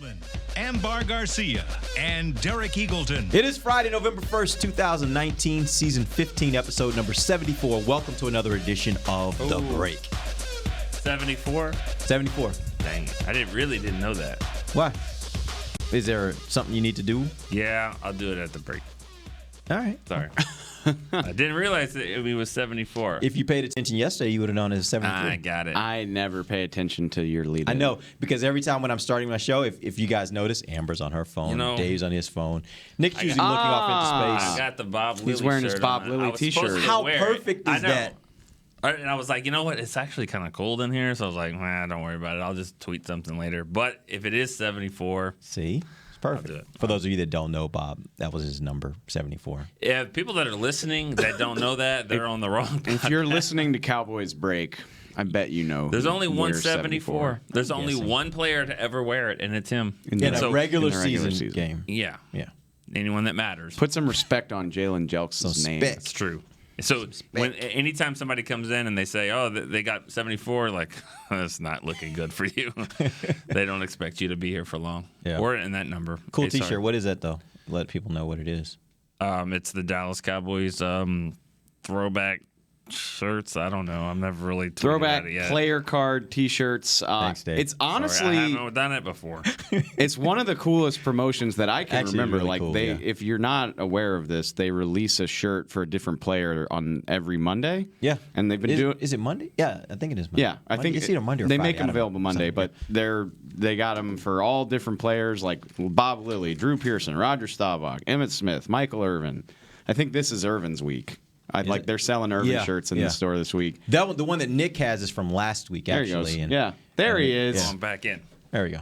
gentlemen, Ambar Garcia and Derek Eagleton. It is Friday, November 1st, 2019, season 15, episode number 74. Welcome to another edition of The Break. 74? 74. Dang, I didn't know that. Why? Is there something you need to do? Yeah, I'll do it at the break. All right. Sorry. I didn't realize that it was 74. If you paid attention yesterday, you would have known it was 73. I got it. I never pay attention to your lead. I know, because every time when I'm starting my show, if you guys notice, Amber's on her phone, Dave's on his phone. Nick's usually looking off into space. I got the Bob Lilly He's wearing his shirt Bob on. Lilly I was t-shirt. supposed to How wear it. perfect is I know. that? And I was like, you know what? It's actually kind of cold in here. So I was like, don't worry about it. I'll just tweet something later. But if it is 74. See? It's perfect. I'll do it. For those of you that don't know, Bob, that was his number, 74. Yeah, people that are listening that don't know that, they're on the wrong If you're listening to Cowboys Break, I bet you know. There's only one 174. There's only guessing. one player to ever wear it, and it's him. In And a so- regular in the regular season season. game. Yeah. Yeah. Anyone that matters. Put some respect on Jalen Jelks' name. spec. It's true. So anytime somebody comes in and they say, "Oh, they got 74," like that's not looking good for you. They don't expect you to be here for long, or in that number. Cool Hey, T-shirt. sorry. What is that, though? Let people know what it is. It's the Dallas Cowboys throwback shirts. I don't know. I'm never really tweeted Throwback at it yet. player card T-shirts. Thanks, Dave. It's Sorry, honestly, I haven't done it before. it's one of the coolest promotions that I can Actually, remember. really Like cool, they, yeah. if you're not aware of this, they release a shirt for a different player on every Monday. Yeah. and they've been doing. Is it Monday? Yeah, I think it is Monday. Yeah, I think it's either Monday or they Friday. make them I don't know. available Monday, but they got them for all different players like Bob Lilly, Drew Pearson, Roger Staubach, Emmitt Smith, Michael Irvin. I think this is Irvin's week. They're selling Irvin shirts in the store this week. That one, the one that Nick has is from last week, There he actually. goes. And, Yeah, there he is. Going back in. There we go.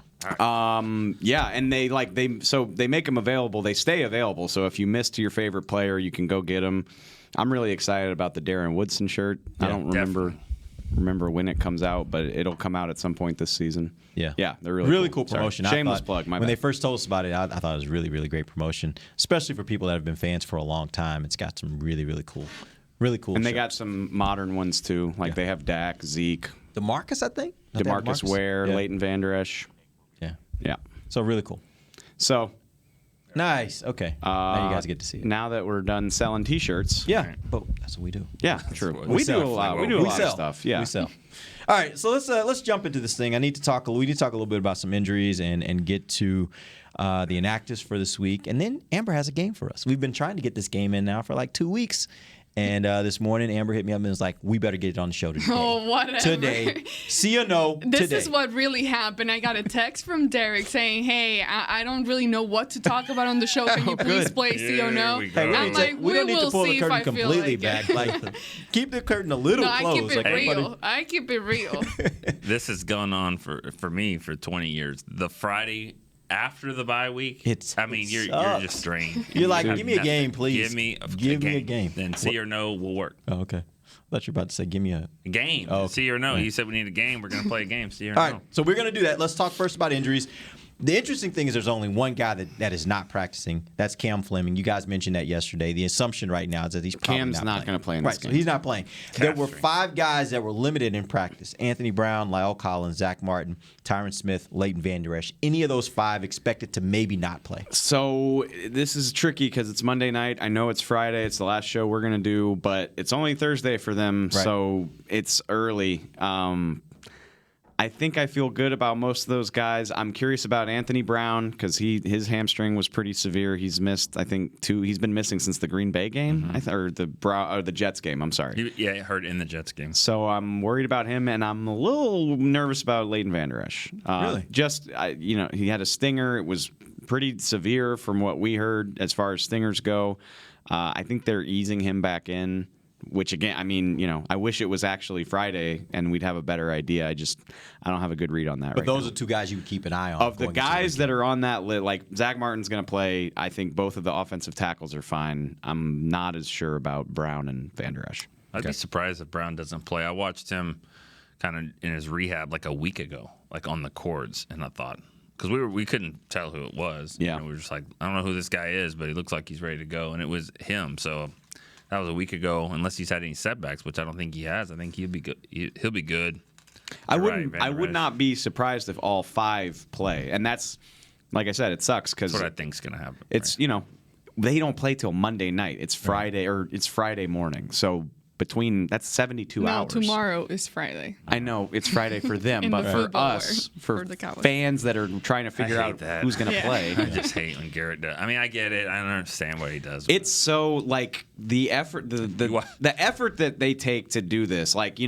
Yeah, and they make them available. They stay available. So if you missed your favorite player, you can go get them. I'm really excited about the Darren Woodson shirt. I don't remember when it comes out, but it'll come out at some point this season. Yeah, they're really cool Sorry. promotion. Shameless plug. My when they bad. first told us about it, I thought it was really, really great promotion, especially for people that have been fans for a long time. It's got some really, really cool. And they got some modern ones too. Like they have Dak, Zeke, DeMarcus, I think. Don't they have DeMarcus Ware, Yeah. Leighton Vander Esch. Yeah. So really cool. So Nice. Okay. Now you guys get to see it. now that we're done selling T-shirts, Yeah, but that's what we do. yeah, true. what We sell. do a lot. We do a lot of stuff. Yeah. We sell. All right, so let's jump into this thing. We need to talk a little bit about some injuries and get to the inactives for this week. And then Amber has a game for us. We've been trying to get this game in now for like 2 weeks. And this morning, Amber hit me up and was like, we better get it on the show today. Oh, whatever. Today. See or no This today. is what really happened. I got a text from Derek saying, hey, I don't really know what to talk about on the show. Can you please play see or no? we go. Hey, I'm like, we don't need to will pull see the if curtain I feel completely like back. it. Like, keep the curtain a little No, I closed. keep it like everybody- real. I keep it real. This has gone on for me for 20 years. The Friday after the bye week, you're sucks. just drained. You're like, You have give me a nothing. game, please. Give me a game. Then see or no will work. Oh, okay. I thought you were about to say, give me a... A game. Oh, okay. See or no. You said we need a game. We're going to play a game. See or All no. right, so we're going to do that. Let's talk first about injuries. The interesting thing is there's only one guy that is not practicing. That's Cam Fleming. You guys mentioned that yesterday. The assumption right now is that he's probably Cam's not going to play in this right, game. So he's not playing. There were Catastrophe. 5 guys that were limited in practice. Anthony Brown, Lyle Collins, Zach Martin, Tyron Smith, Leighton Vander Esch. Any of those 5 expected to maybe not play? So this is tricky because it's Monday night. I know it's Friday. It's the last show we're going to do, but it's only Thursday for them, Right. so it's early. I think I feel good about most of those guys. I'm curious about Anthony Brown because his hamstring was pretty severe. He's missed, I think, 2. He's been missing since the Green Bay game, or the Jets game. I'm sorry. Yeah, it hurt in the Jets game. So I'm worried about him, and I'm a little nervous about Leighton Vander Esch. Really? He had a stinger. It was pretty severe from what we heard as far as stingers go. I think they're easing him back in, which again, I wish it was actually Friday and we'd have a better idea. I don't have a good read on that But right those now. are 2 guys you would keep an eye on. Of the going into guys this that game. are on that list, like Zach Martin's going to play, I think both of the offensive tackles are fine. I'm not as sure about Brown and Vander Esch. I'd be surprised if Brown doesn't play. I watched him kind of in his rehab like a week ago, like on the cords, and I thought, because we couldn't tell who it was. Yeah. We were just like, I don't know who this guy is, but he looks like he's ready to go, and it was him. So that was a week ago. Unless he's had any setbacks, which I don't think he has. I think he'll be good. He'll be good. I You're would right, Vander not Esch. be surprised if all 5 play, and that's like I said, it sucks because That's what I think's going to happen. it's they don't play till Monday night. It's Friday or it's Friday morning. So that's 72 hours. No, tomorrow is Friday. I know it's Friday for them, In but the for football us, world, for for the Cowboys. fans that are trying to figure out that. who's going to play. I just hate when Garrett does. I mean, I get it. I don't understand what he does. It's so like the effort, the effort that they take to do this, like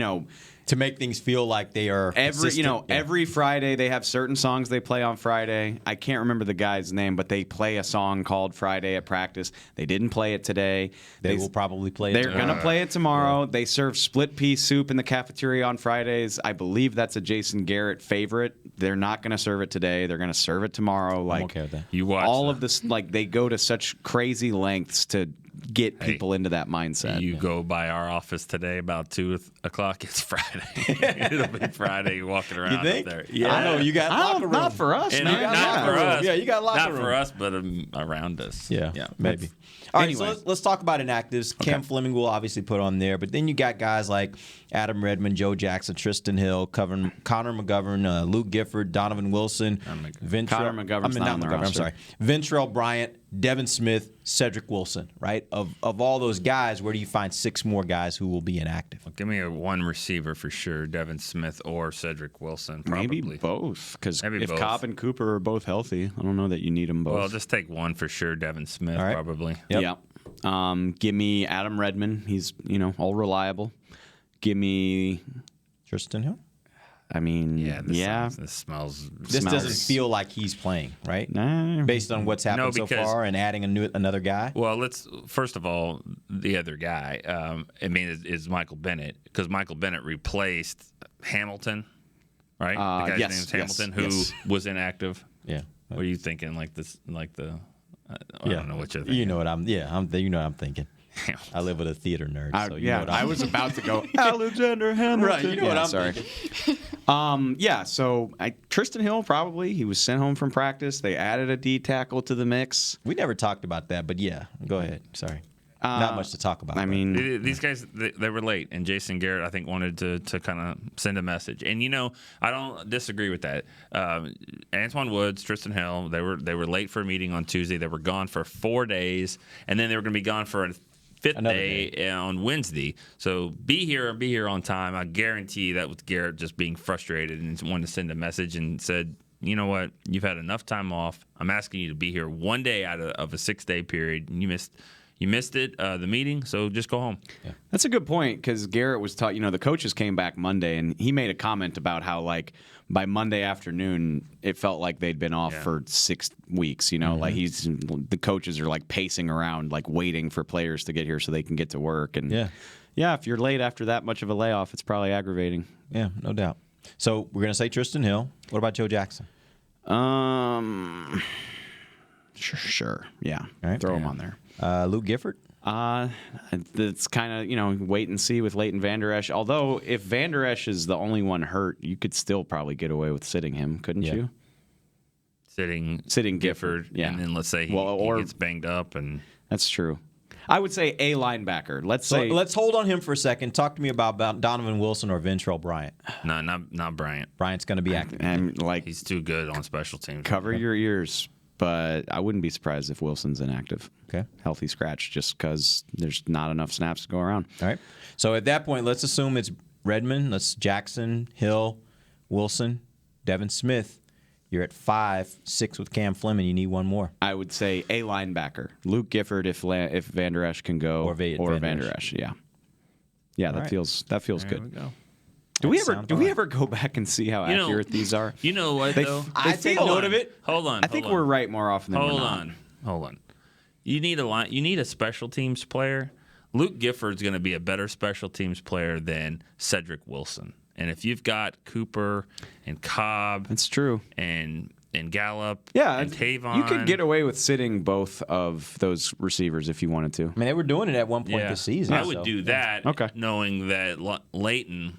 to make things feel like they are every Friday they have certain songs they play on Friday. I can't remember the guy's name, but they play a song called Friday at practice. They didn't play it today. They will probably play it. They're going to play it tomorrow. They serve split pea soup in the cafeteria on Fridays. I believe that's a Jason Garrett favorite. They're not going to serve it today. They're going to serve it tomorrow. Like, I'm okay with that. You watch all that. of this, like they go to such crazy lengths to get people into that mindset. You go by our office today about 2 o'clock. It's Friday. It'll be Friday. You're walking around up there. Yeah, I know you got locker room. Not for us, And man. not for us. Yeah, you got locker Not room. for us, but around us. Yeah, maybe. All right, Anyway. so let's talk about inactives. Cam Fleming will obviously put on there, but then you got guys like Adam Redmond, Joe Jackson, Tristan Hill, Connor McGovern, Luke Gifford, Donovan Wilson, Connor McGovern's not on the I'm roster. sorry, Ventrell Bryant, Devin Smith, Cedric Wilson. Right? Of all those guys, where do you find 6 more guys who will be inactive? Give me one receiver for sure, Devin Smith or Cedric Wilson. Probably. Maybe both, because Maybe if both. Cobb and Cooper are both healthy, I don't know that you need them both. Well, just take one for sure, Devin Smith, All right. probably. Yep. Yeah. Give me Adam Redmond. He's all reliable. Give me. Tristan Hill. I mean, This smells. This doesn't feel like he's playing, right? Nah. Based on what's happened so because- far and adding another guy. Well, let's first of all, the other guy. Is Michael Bennett, because Michael Bennett replaced Hamilton, right? The guy's yes, name's Hamilton, yes. who was inactive. Yeah. What are you thinking? Like this? Like the? I don't know what you're thinking. You know what I'm. Yeah, you know what I'm thinking. I live with a theater nerd, so you know what I was about to go Alexander Hamilton. Right, you know what I'm sorry. thinking. So Tristan Hill probably. He was sent home from practice. They added a D tackle to the mix. We never talked about that, but yeah, go ahead. Sorry. Not much to talk about. I mean, These guys, they were late, and Jason Garrett, I think, wanted to kind of send a message. And I don't disagree with that. Antoine Woods, Tristan Hill, they were late for a meeting on Tuesday. They were gone for 4 days, and then they were going to be gone for a fifth day on Wednesday. So be here on time. I guarantee that was Garrett just being frustrated and wanted to send a message and said, you know what, you've had enough time off. I'm asking you to be here 1 day out of a 6-day period, and you missed it, the meeting, so just go home. Yeah. That's a good point, because Garrett was taught, the coaches came back Monday, and he made a comment about how, like, by Monday afternoon, it felt like they'd been off for 6 weeks, like the coaches are, like, pacing around, like, waiting for players to get here so they can get to work. And yeah, if you're late after that much of a layoff, it's probably aggravating. Yeah, no doubt. So we're going to say Tristan Hill. What about Joe Jackson? Sure. Yeah. All right. Throw him on there. Luke Gifford? It's kind of, wait and see with Leighton Vander Esch. Although, if Vander Esch is the only one hurt, you could still probably get away with sitting him, couldn't you? Sitting Gifford, yeah. And then let's say he gets banged up. And that's true. I would say a linebacker. Let's hold on him for a second. Talk to me about Donovan Wilson or Ventrell Bryant. No, not Bryant. Bryant's going to be active. And He's too good on special teams. Cover your ears, but I wouldn't be surprised if Wilson's inactive. Okay. Healthy scratch, just because there's not enough snaps to go around. All right. So at that point, let's assume it's Redmond, Jackson, Hill, Wilson, Devin Smith. You're at 5, 6 with Cam Fleming. You need one more. I would say a linebacker. Luke Gifford if Vander Esch can go, or Vander Esch. Yeah. Yeah, that feels good. We go. Do we ever go back and see how accurate these are? You know what, though? I take note of it. Hold on. I think we're right more often than we're not. Hold on. You need a special teams player. Luke Gifford's going to be a better special teams player than Cedric Wilson. And if you've got Cooper and Cobb, That's true. and Gallup, Yeah, and Tavon, you could get away with sitting both of those receivers if you wanted to. I mean, they were doing it at one point this season. I would do that, Okay. knowing that Leighton.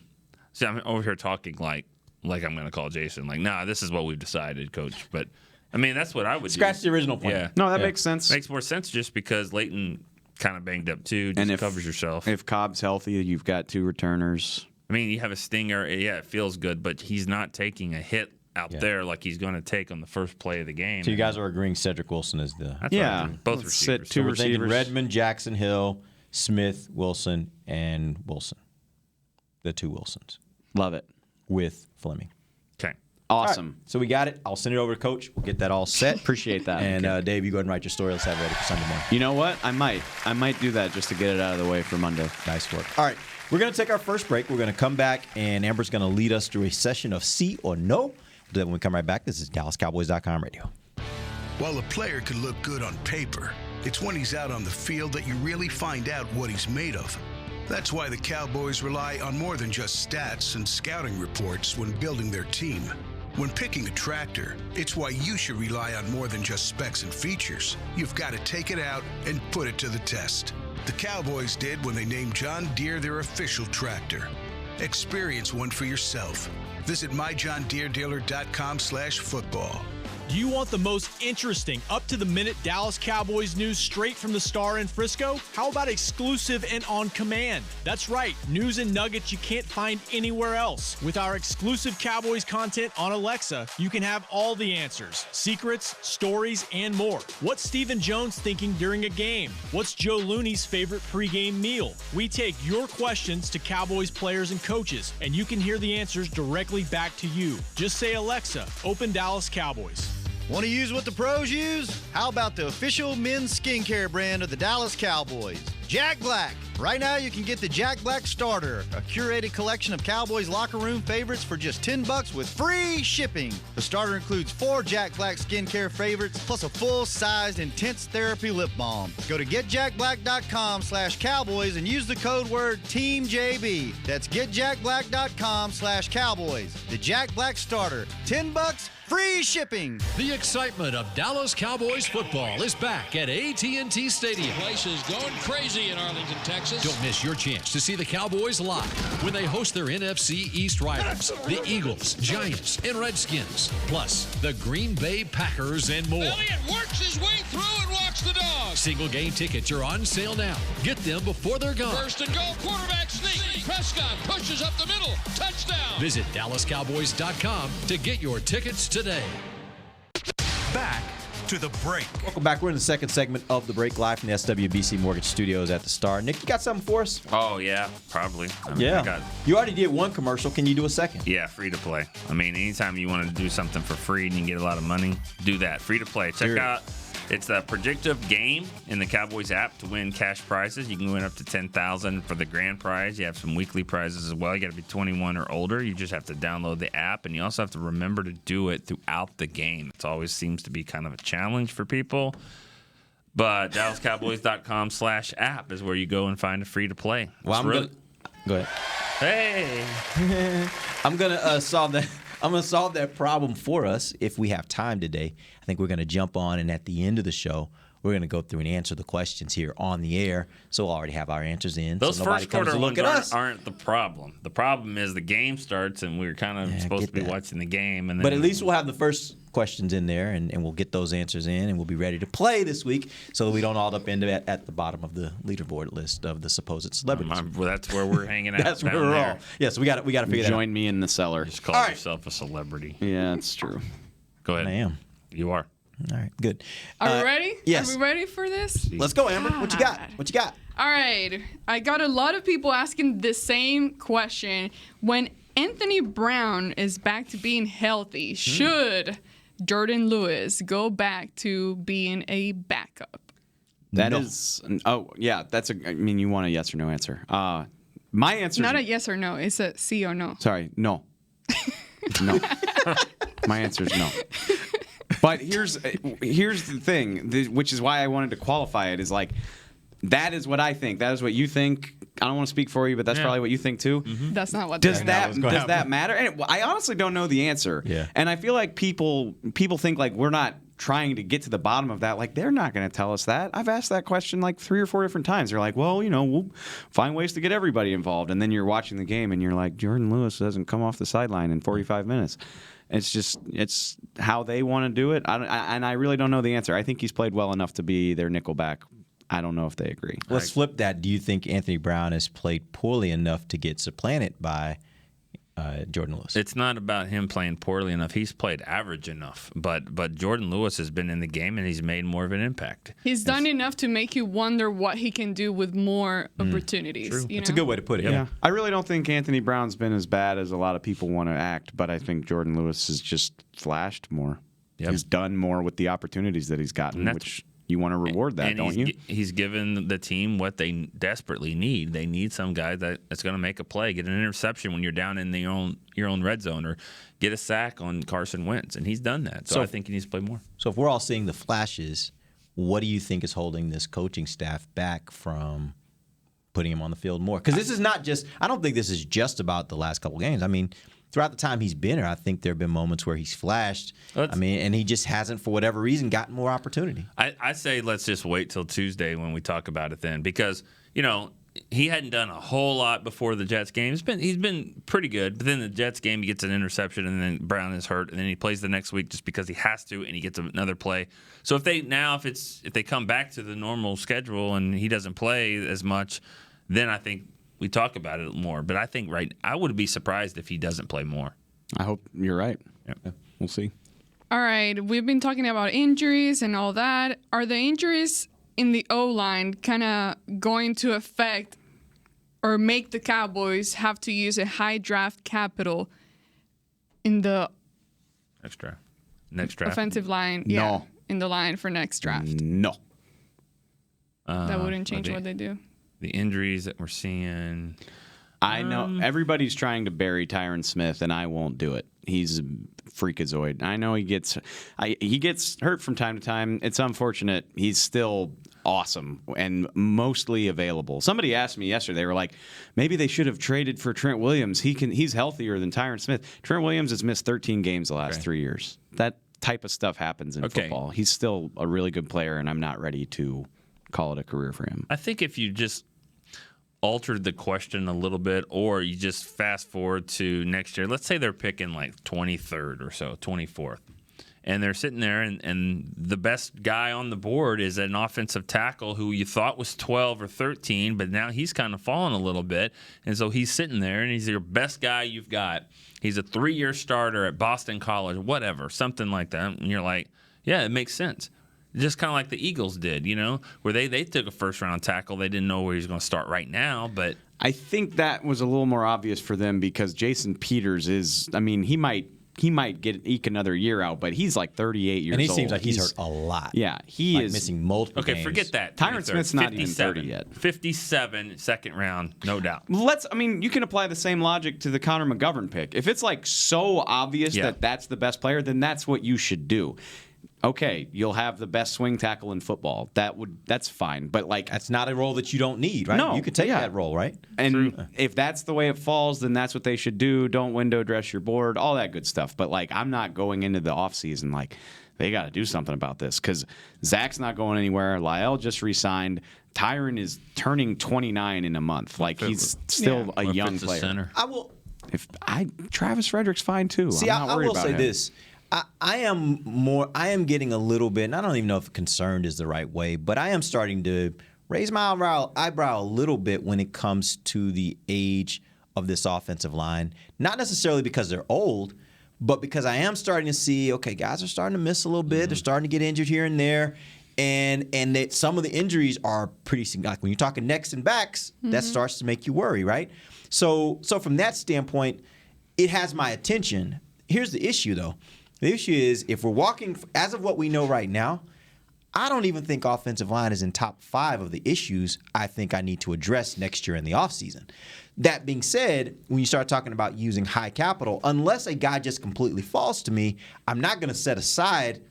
See, I'm over here talking like I'm going to call Jason. Like, nah, this is what we've decided, Coach. But I mean, that's what I would Scratch do. the original plan. Yeah, No, that makes sense. makes more sense just because Leighton kind of banged up too. Just And if- covers yourself. If Cobb's healthy, you've got 2 returners. I mean, you have a stinger. Yeah, it feels good, but he's not taking a hit out there like he's going to take on the first play of the game. So you guys are agreeing Cedric Wilson is the... That's what I think. Both Let's receivers. sit two So we're thinking receivers. Redmond, Jackson Hill, Smith, Wilson, and Wilson. The two Wilsons Love it. with Fleming. Okay. Awesome. All right, so we got it. I'll send it over to Coach. We'll get that all set. Appreciate that. And Dave, you go ahead and write your story. Let's have it ready for Sunday morning. You know what? I might do that just to get it out of the way for Monday. Nice work. All right, we're going to take our first break. We're going to come back, and Amber's going to lead us through a session of C or No. We'll do that when we come right back. This is DallasCowboys.com radio. While a player could look good on paper, it's when he's out on the field that you really find out what he's made of. That's why the Cowboys rely on more than just stats and scouting reports when building their team. When picking a tractor, it's why you should rely on more than just specs and features. You've got to take it out and put it to the test. The Cowboys did when they named John Deere their official tractor. Experience one for yourself. Visit myjohndeeredealer.com/football. Do you want the most interesting, up-to-the-minute Dallas Cowboys news straight from the Star in Frisco? How about exclusive and on command? That's right, news and nuggets you can't find anywhere else. With our exclusive Cowboys content on Alexa, you can have all the answers, secrets, stories, and more. What's Stephen Jones thinking during a game? What's Joe Looney's favorite pregame meal? We take your questions to Cowboys players and coaches, and you can hear the answers directly back to you. Just say, Alexa, open Dallas Cowboys. Want to use what the pros use? How about the official men's skincare brand of the Dallas Cowboys, Jack Black? Right now, you can get the Jack Black Starter, a curated collection of Cowboys locker room favorites for just $10 with free shipping. The starter includes 4 Jack Black skincare favorites, plus a full-sized intense therapy lip balm. Go to getjackblack.com/Cowboys and use the code word TEAMJB. That's getjackblack.com/Cowboys. The Jack Black Starter, $10, free shipping. The excitement of Dallas Cowboys football is back at AT&T Stadium. The place is going crazy in Arlington, Texas. Don't miss your chance to see the Cowboys live when they host their NFC East rivals, the Eagles, Giants, and Redskins, plus the Green Bay Packers and more. Elliott works his way through and walks the dog. Single game tickets are on sale now. Get them before they're gone. First and goal, quarterback sneak. Prescott pushes up the middle. Touchdown. Visit DallasCowboys.com to get your tickets today. Back to the break. Welcome back. We're in the second segment of the break, live from the SWBC Mortgage Studios at the Star. Nick, you got something for us? Oh, yeah, probably. I mean, You already did one commercial. Can you do a second? Yeah, free to play. I mean, anytime you want to do something for free and you get a lot of money, do that. Free to play. Check out. It's a predictive game in the Cowboys app to win cash prizes. You can win up to $10,000 for the grand prize. You have some weekly prizes as well. You got to be 21 or older. You just have to download the app, and you also have to remember to do it throughout the game. It always seems to be kind of a challenge for people. But DallasCowboys.com/app is where you go and find a free to play. Well, go ahead. Hey, I'm gonna solve that. I'm going to solve that problem for us if we have time today. I think we're going to jump on, and at the end of the show, we're going to go through and answer the questions here on the air. So we'll already have our answers in. Those so nobody first comes quarter to look ones at us. aren't the problem. The problem is the game starts, and we're kind of supposed to be watching the game. And then, but at least we'll have the first questions in there, and we'll get those answers in, and we'll be ready to play this week so that we don't all up end up at the bottom of the leaderboard list of the supposed celebrities. Well, that's where we're hanging out. That's where we're all. Yeah, so we got to figure that out. Join me in the cellar. Just call yourself a celebrity. Yeah, that's true. Go ahead. I am. You are. All right, good. Are we ready? Yes. Are we ready for this? Let's go, Amber. What you got? What you got? All right. I got a lot of people asking the same question. When Anthony Brown is back to being healthy, should Jordan Lewis go back to being a backup? That is. Oh, yeah. I mean, you want a yes or no answer. My answer Not a yes or no. It's a C or no. Sorry, no. No. My answer is no. But here's the thing, which is why I wanted to qualify it, is like, that is what I think. That is what you think. I don't want to speak for you, but that's probably what you think too. Mm-hmm. That's not what does that matter? And I honestly don't know the answer. Yeah. And I feel like people think like we're not trying to get to the bottom of that. Like, they're not going to tell us that. I've asked that question like 3 or 4 different times. They're like, well, we'll find ways to get everybody involved. And then you're watching the game and you're like, Jordan Lewis doesn't come off the sideline in 45 minutes. It's how they want to do it. And I really don't know the answer. I think he's played well enough to be their nickelback. I don't know if they agree. Let's flip that. Do you think Anthony Brown has played poorly enough to get supplanted by Jordan Lewis. It's not about him playing poorly enough. He's played average enough. But Jordan Lewis has been in the game, and he's made more of an impact. He's done enough to make you wonder what he can do with more opportunities. True. You That's a know? good way to put it. Yeah. I really don't think Anthony Brown's been as bad as a lot of people want to act, but I think Jordan Lewis has just flashed more. Yep. He's done more with the opportunities that he's gotten, which you want to reward that, don't you? He's given the team what they desperately need. They need some guy that's going to make a play, get an interception when you're down in your own red zone, or get a sack on Carson Wentz, and he's done that. So I think he needs to play more. So if we're all seeing the flashes, what do you think is holding this coaching staff back from putting him on the field more? Because this is not just – I don't think this is just about the last couple games. I mean – throughout the time he's been here, I think there have been moments where he's flashed. And he just hasn't, for whatever reason, gotten more opportunity. I say let's just wait till Tuesday when we talk about it then, because he hadn't done a whole lot before the Jets game. He's been pretty good, but then the Jets game he gets an interception, and then Brown is hurt, and then he plays the next week just because he has to, and he gets another play. So if they come back to the normal schedule and he doesn't play as much, then I think we talk about it more. But I think I would be surprised if he doesn't play more. I hope you're right. Yep. We'll see. All right, we've been talking about injuries and all that. Are the injuries in the O-line kind of going to affect or make the Cowboys have to use a high draft capital in the next draft offensive line? No. Yeah, in the line for next draft. No. That wouldn't change what they do. The injuries that we're seeing. I know everybody's trying to bury Tyron Smith, and I won't do it. He's a freakazoid. I know he gets hurt from time to time. It's unfortunate. He's still awesome and mostly available. Somebody asked me yesterday, they were like, maybe they should have traded for Trent Williams. He's healthier than Tyron Smith. Trent Williams has missed 13 games the last 3 years. That type of stuff happens in football. He's still a really good player, and I'm not ready to call it a career for him. I think if you just altered the question a little bit, or you just fast forward to next year, let's say they're picking like 23rd or so, 24th, and they're sitting there, and the best guy on the board is an offensive tackle who you thought was 12 or 13, but now he's kind of fallen a little bit, and so he's sitting there, and he's your best guy you've got. He's a 3-year starter at Boston College, whatever, something like that, and you're like, yeah, it makes sense. Just kind of like the Eagles did, where they took a first-round tackle. They didn't know where he was going to start right now, but I think that was a little more obvious for them because Jason Peters he might eke another year out, but he's like 38 years old. And he seems like he's hurt a lot. Yeah, he is missing multiple games. Okay, forget that. Tyron Smith's not even 30 yet. 57, second round, no doubt. You can apply the same logic to the Connor McGovern pick. If it's like so obvious that that's the best player, then that's what you should do. Okay, you'll have the best swing tackle in football. That's fine, but that's not a role that you don't need, right? No, you could take that role, right? And if that's the way it falls, then that's what they should do. Don't window dress your board, all that good stuff. But I'm not going into the offseason they got to do something about this because Zach's not going anywhere. Lyle just re-signed. Tyron is turning 29 in a month. He's still a young player. Center. Travis Frederick's fine too. See, I'm not worried about him. I will say this. I am getting a little bit, and I don't even know if concerned is the right way, but I am starting to raise my eyebrow a little bit when it comes to the age of this offensive line. Not necessarily because they're old, but because I am starting to see, okay, guys are starting to miss a little bit. Mm-hmm. They're starting to get injured here and there. And that some of the injuries are pretty significant. Like when you're talking necks and backs, that starts to make you worry, right? So from that standpoint, it has my attention. Here's the issue, though. The issue is if we're walking, as of what we know right now, I don't even think offensive line is in top 5 of the issues I think I need to address next year in the offseason. That being said, when you start talking about using high capital, unless a guy just completely falls to me, I'm not going to set aside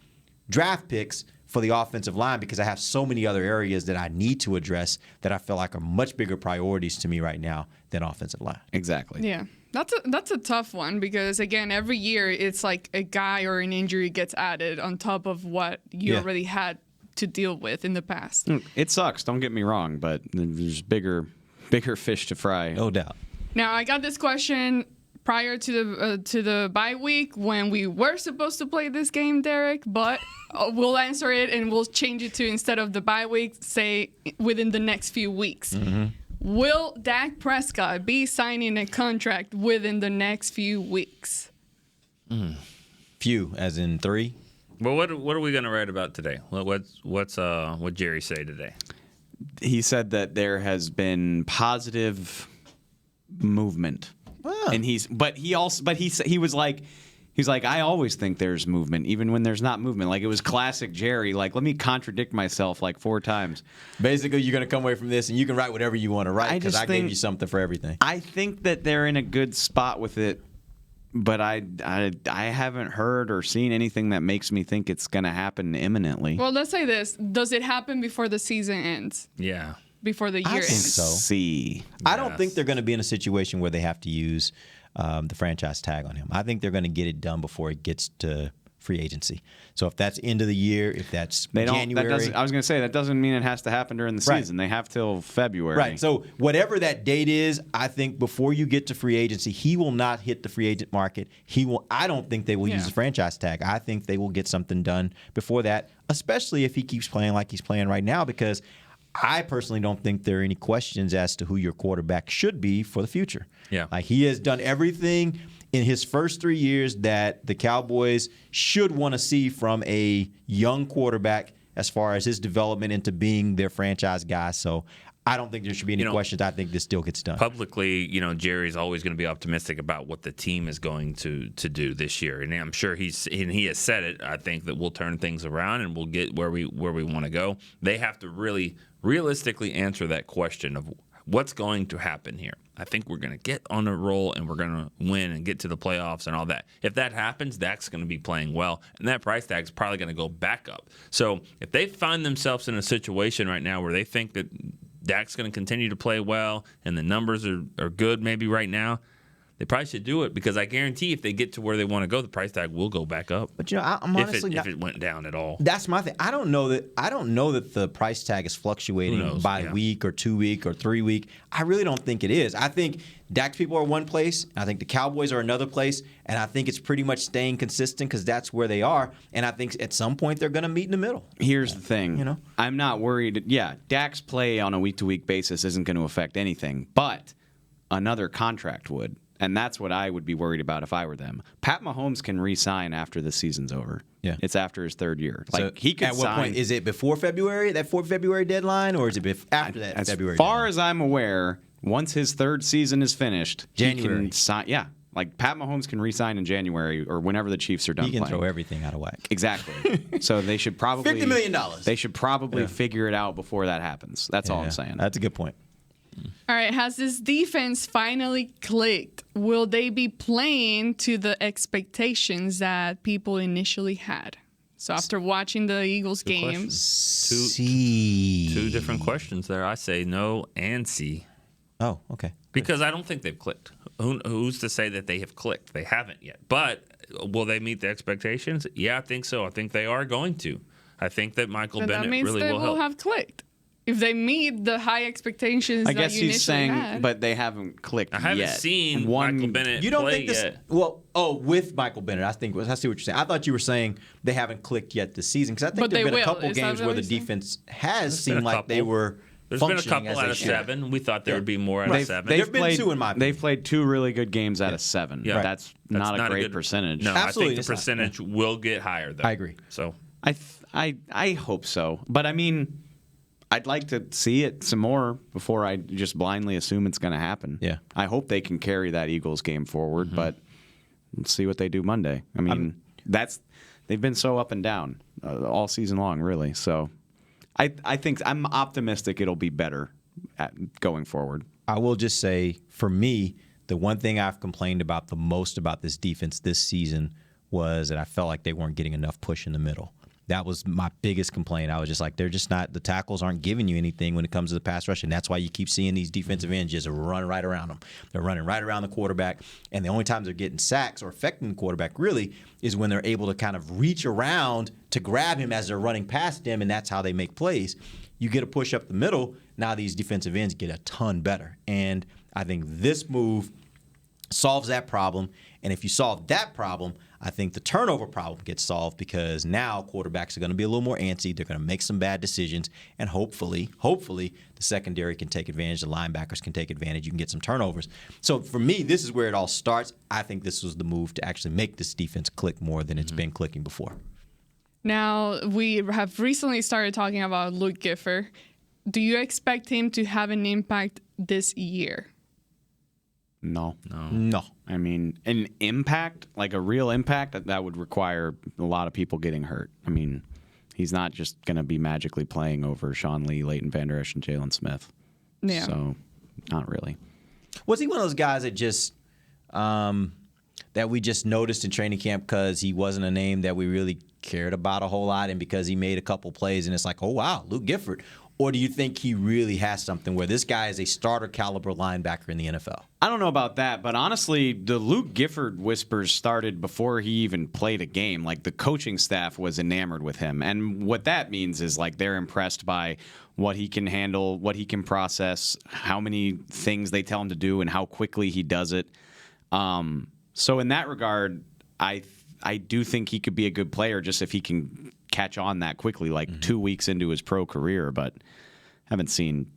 draft picks for the offensive line because I have so many other areas that I need to address that I feel like are much bigger priorities to me right now than offensive line. Exactly. Yeah. That's a tough one because, again, every year it's like a guy or an injury gets added on top of what you already had to deal with in the past. It sucks, don't get me wrong, but there's bigger fish to fry. No doubt. Now, I got this question prior to the bye week when we were supposed to play this game, Derek, but we'll answer it and we'll change it to, instead of the bye week, say within the next few weeks. Mm-hmm. Will Dak Prescott be signing a contract within the next few weeks? Few, as in 3. Well, what are we going to write about today? What Jerry say today? He said that there has been positive movement, and he was like, I always think there's movement, even when there's not movement. Like, it was classic Jerry. Like, let me contradict myself like 4 times. Basically, you're going to come away from this and you can write whatever you want to write because I gave you something for everything. I think that they're in a good spot with it, but I haven't heard or seen anything that makes me think it's going to happen imminently. Well, let's say this. Does it happen before the season ends? Yeah. Before the year ends? So. I don't think they're going to be in a situation where they have to use the franchise tag on him. I think they're going to get it done before it gets to free agency. So if that's end of the year, if that's January. I was going to say, that doesn't mean it has to happen during the season. They have till February. Right. So whatever that date is, I think before you get to free agency, he will not hit the free agent market. I don't think they will use the franchise tag. I think they will get something done before that, especially if he keeps playing like he's playing right now, because I personally don't think there are any questions as to who your quarterback should be for the future. Yeah. Like, he has done everything in his first 3 years that the Cowboys should want to see from a young quarterback as far as his development into being their franchise guy. So I don't think there should be any questions. I think this still gets done. Publicly, Jerry's always going to be optimistic about what the team is going to do this year, and I'm sure he has said it. I think that we'll turn things around and we'll get where we want to go. They have to really realistically answer that question of what's going to happen here. I think we're going to get on a roll and we're going to win and get to the playoffs and all that. If that happens, Dak's going to be playing well, and that price tag is probably going to go back up. So if they find themselves in a situation right now where they think that Dak's going to continue to play well and the numbers are good maybe right now, they probably should do it, because I guarantee if they get to where they want to go, the price tag will go back up. But I'm honestly if it went down at all. That's my thing. I don't know that the price tag is fluctuating by week or 2 week or 3 week. I really don't think it is. I think Dak's people are one place. I think the Cowboys are another place, and I think it's pretty much staying consistent because that's where they are. And I think at some point they're going to meet in the middle. Here's the thing. I'm not worried. Yeah, Dak's play on a week-to-week basis isn't going to affect anything, but another contract would. And that's what I would be worried about if I were them. Pat Mahomes can re-sign after the season's over. Yeah, it's after his 3rd year. So he could at what point? Is it before February, that 4th February deadline, or is it after that February? As far as I'm aware, once his 3rd season is finished, January. He can sign. Yeah, like Pat Mahomes can re-sign in January or whenever the Chiefs are done playing. He can playing. throw everything out of whack. Exactly. So they should probably $50 million. They should probably figure it out before that happens. That's all I'm saying. That's a good point. All right, has this defense finally clicked? Will they be playing to the expectations that people initially had? So after watching the Eagles game, two different questions there. I say no and C. Oh, okay. Because I don't think they've clicked. Who's to say that they have clicked? They haven't yet. But will they meet the expectations? Yeah, I think so. I think they are going to. I think that Michael Bennett really will help. That means they will have clicked. If they meet the high expectations I guess that you he's saying, had. but they haven't clicked yet. I haven't seen Michael Bennett you don't play think this, yet. Well, with Michael Bennett, I see what you're saying. I thought you were saying they haven't clicked yet this season, because I think there have been a couple games where the defense has seemed like they were There's been a functioning couple as out of should. 7. We thought there would be more out of 7. They've been 2 in my opinion. They've played 2 really good games out of 7. Yeah. That's not a great percentage. No, Absolutely, I think the percentage will get higher, though. I agree. So I hope so. But, I mean, I'd like to see it some more before I just blindly assume it's going to happen. Yeah. I hope they can carry that Eagles game forward, but let's see what they do Monday. I mean, they've been so up and down all season long, really. So I think I'm optimistic it'll be better going forward. I will just say, for me, the one thing I've complained about the most about this defense this season was that I felt like they weren't getting enough push in the middle. That was my biggest complaint. I was just like, they're just not, the tackles aren't giving you anything when it comes to the pass rush, and that's why you keep seeing these defensive ends just run right around them. They're running right around the quarterback, and the only times they're getting sacks or affecting the quarterback really is when they're able to kind of reach around to grab him as they're running past him, and that's how they make plays. You get a push up the middle, now these defensive ends get a ton better. And I think this move solves that problem. And if you solve that problem, I think the turnover problem gets solved because now quarterbacks are going to be a little more antsy. They're going to make some bad decisions. And hopefully, the secondary can take advantage. The linebackers can take advantage. You can get some turnovers. So for me, this is where it all starts. I think this was the move to actually make this defense click more than it's been clicking before. Now, we have recently started talking about Luke Gifford. Do you expect him to have an impact this year? No. No. I mean, an impact, like a real impact, that would require a lot of people getting hurt. I mean, he's not just going to be magically playing over Sean Lee, Leighton Vander Esch, and Jalen Smith. Yeah. So, not really. Was he one of those guys that just that we just noticed in training camp because he wasn't a name that we really cared about a whole lot and because he made a couple plays and it's like, oh, wow, Luke Gifford? Or do you think he really has something where this guy is a starter caliber linebacker in the NFL? I don't know about that, but honestly, the Luke Gifford whispers started before he even played a game. Like, the coaching staff was enamored with him. And what that means is, like, they're impressed by what he can handle, what he can process, how many things they tell him to do, and how quickly he does it. So in that regard, I do think he could be a good player just if he can catch on that quickly, like 2 weeks into his pro career, but haven't seen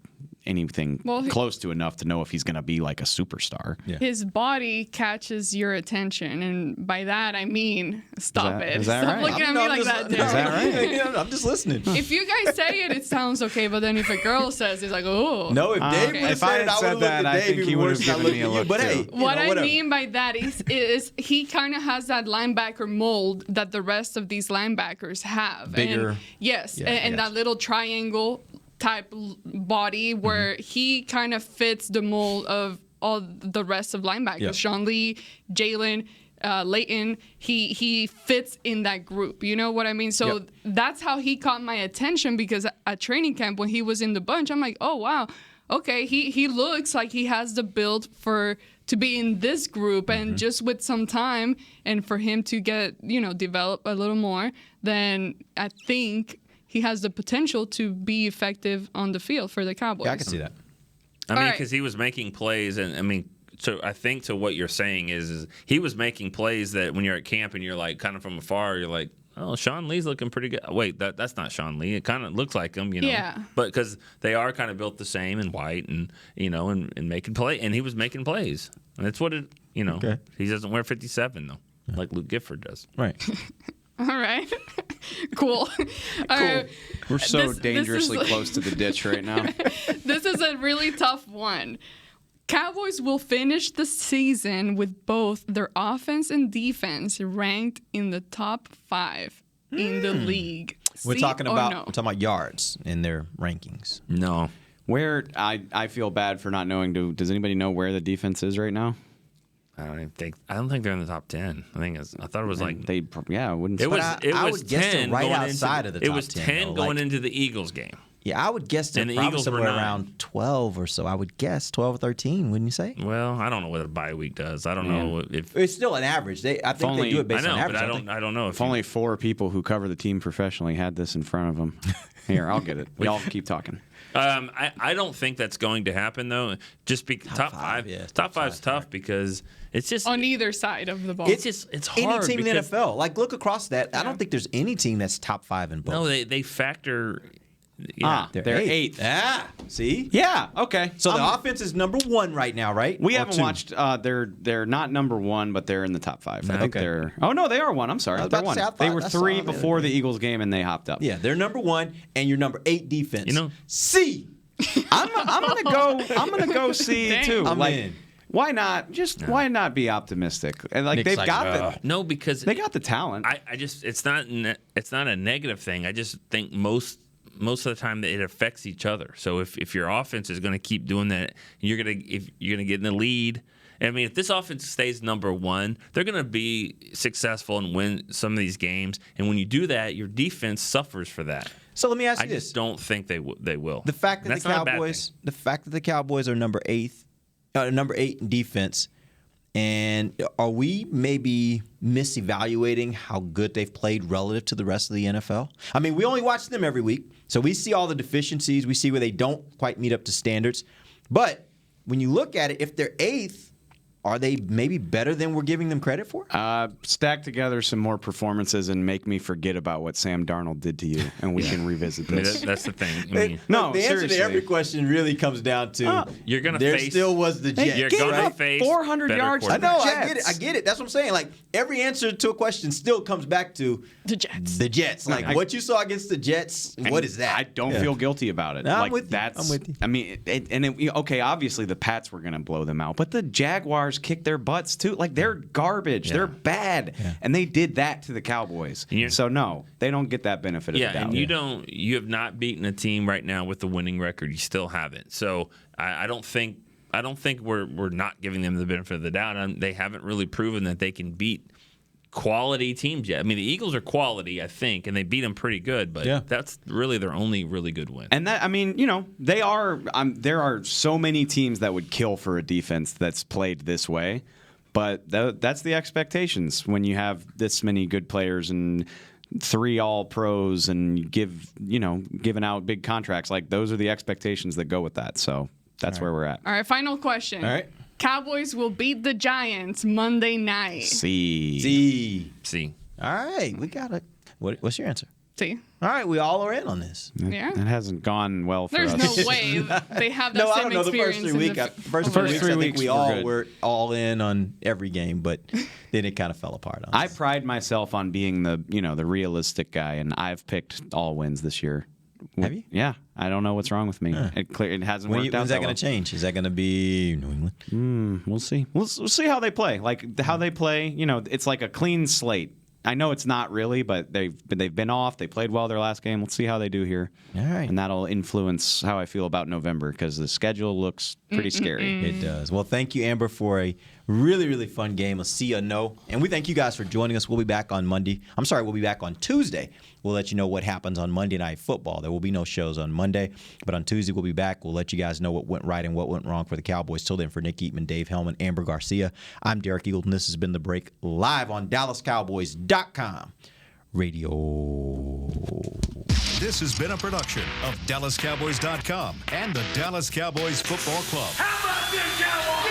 anything close to enough to know if he's going to be like a superstar. Yeah. His body catches your attention, and by that I mean, stop it. Is that Stop right? looking at me like that, dude. Is that right? I'm just listening. If you guys say it, it sounds okay, but then if a girl says it, it's like, oh. No, if Dave would have if I said had it, I would said have looked that, at I Dave think he even would worse have than I given looked me at a you. look, But too. hey, What I whatever. mean by that is he kind of has that linebacker mold that the rest of these linebackers have. Bigger. And, yes, Yeah, I and got that little triangle type body where he kind of fits the mold of all the rest of linebackers. Yeah. Sean Lee, Jalen, Leighton, he fits in that group. You know what I mean? So Yep. that's how he caught my attention, because at training camp when he was in the bunch, I'm like, oh, wow. Okay, he looks like he has the build to be in this group, and just with some time and for him to get, develop a little more, then I think he has the potential to be effective on the field for the Cowboys. Yeah, I can see that. I mean, All right. because he was making plays, and I mean, so I think to what you're saying is he was making plays that when you're at camp and you're like kind of from afar, you're like, oh, Sean Lee's looking pretty good. Wait, that's not Sean Lee. It kind of looks like him, Yeah. But because they are kind of built the same in white and and making play, and he was making plays. And that's what it. Okay. He doesn't wear 57 though, like Luke Gifford does. Right. All right. Cool. All right. We're so This dangerously is- close to the ditch right now. This is a really tough one. Cowboys will finish the season with both their offense and defense ranked in the top 5 in the league. We're See talking or about no? we're talking about yards in their rankings. No. Where I feel bad for not knowing. Does anybody know where the defense is right now? I don't think they're in the top 10. I thought it was like They wouldn't. it was. I was would guess they're 10 right going outside into, of the It top was 10, 10 though, going like- into the Eagles game. Yeah, I would guess they're And the probably Eagles were somewhere 9. around 12 or so. I would guess 12 or 13, wouldn't you say? Well, I don't know what a bye week does. I don't know if. It's still an average. I think only- they do it I based know, on average. but don't they? I don't know If only 4 people who cover the team professionally had this in front of them. Here, I'll get it. Y'all keep talking. I don't think that's going to happen though. Just top five. yeah, Top top five's five, tough right. because it's just On either side of the ball. it's hard. Any team in the because- NFL. Like, look across that. I don't think there's any team that's top 5 in both. No, they factor. Yeah, They're eighth. Ah, see? Yeah. Okay. So the offense is number 1 right now, right? We Or haven't 2? watched. They're not number 1, but they're in the top 5. I think Okay. they're. Oh no, they are 1. I'm sorry. I was They're about to 1. say, I thought They were I saw 3 them the other before day. the Eagles game, and they hopped up. Yeah, they're number 1, and you're number 8 defense. C. I'm gonna go see Dang. too. I'm like, in. why not? Why not be optimistic? And like Nick's they've like, got no, because they got the talent. I just it's not a negative thing. I just think most of the time that it affects each other. So if your offense is going to keep doing that, you're gonna get in the lead. I mean, if this offense stays number 1, they're going to be successful and win some of these games. And when you do that, your defense suffers for that. So let me ask I you this. just don't think they will. The fact that That's the not a bad Cowboys are number 8 in defense, and are we maybe misevaluating how good they've played relative to the rest of the NFL? I mean, we only watch them every week, so we see all the deficiencies. We see where they don't quite meet up to standards. But when you look at it, if they're 8th, Are they maybe better than we're giving them credit for? Stack together some more performances and make me forget about what Sam Darnold did to you, and we can revisit this. That's the thing. No, the answer seriously. to every question really comes down to You're gonna there face. still was the Jets. You're gave gonna up face 400 better yards. I know, Jets. I get it. That's what I'm saying. Like every answer to a question still comes back to The Jets. the Jets. Like what you saw against the Jets. What is that? I don't feel guilty about it. No, I'm like with you. that's. I'm with you. I mean, okay. Obviously, the Pats were going to blow them out, but the Jaguars kicked their butts too. Like they're garbage. They're bad, and they did that to the Cowboys. So no, they don't get that benefit of the doubt. And you have not beaten a team right now with the winning record. You still haven't. So I don't think we're not giving them the benefit of the doubt. They haven't really proven that they can beat quality teams yet. I mean, the Eagles are quality, I think, and they beat them pretty good, but that's really their only really good win. And that, I mean, they are. There are so many teams that would kill for a defense that's played this way, but that's the expectations when you have this many good players and 3 All-Pros and giving out big contracts. Like those are the expectations that go with that. So that's where we're at. All right, final question. All right. Cowboys will beat the Giants Monday night. See. All right, we got it. What's your answer? See. All right, we all are in on this. Yeah. It hasn't gone well for There's us. no way they have that No, I same don't know. The first experience. 3 weeks, I think we all were all in on every game, but then it kind of fell apart on us. I pride myself on being the realistic guy, and I've picked all wins this year. Have you? Yeah. I don't know what's wrong with me. It hasn't worked out. When's that going to change? Is that going to be New England? We'll see. We'll see how they play. Like how they play. It's like a clean slate. I know it's not really, but they've been off. They played well their last game. Let's see how they do here. All right. And that'll influence how I feel about November because the schedule looks pretty scary. It does. Well, thank you, Amber, for a really, really fun game. A see or no. And we thank you guys for joining us. We'll be back on Monday. We'll be back on Tuesday. We'll let you know what happens on Monday Night Football. There will be no shows on Monday, but on Tuesday we'll be back. We'll let you guys know what went right and what went wrong for the Cowboys. Till then, for Nick Eatman, Dave Hellman, Amber Garcia, I'm Derek Eagleton. This has been The Break live on DallasCowboys.com radio. This has been a production of DallasCowboys.com and the Dallas Cowboys Football Club. How about this, Cowboys?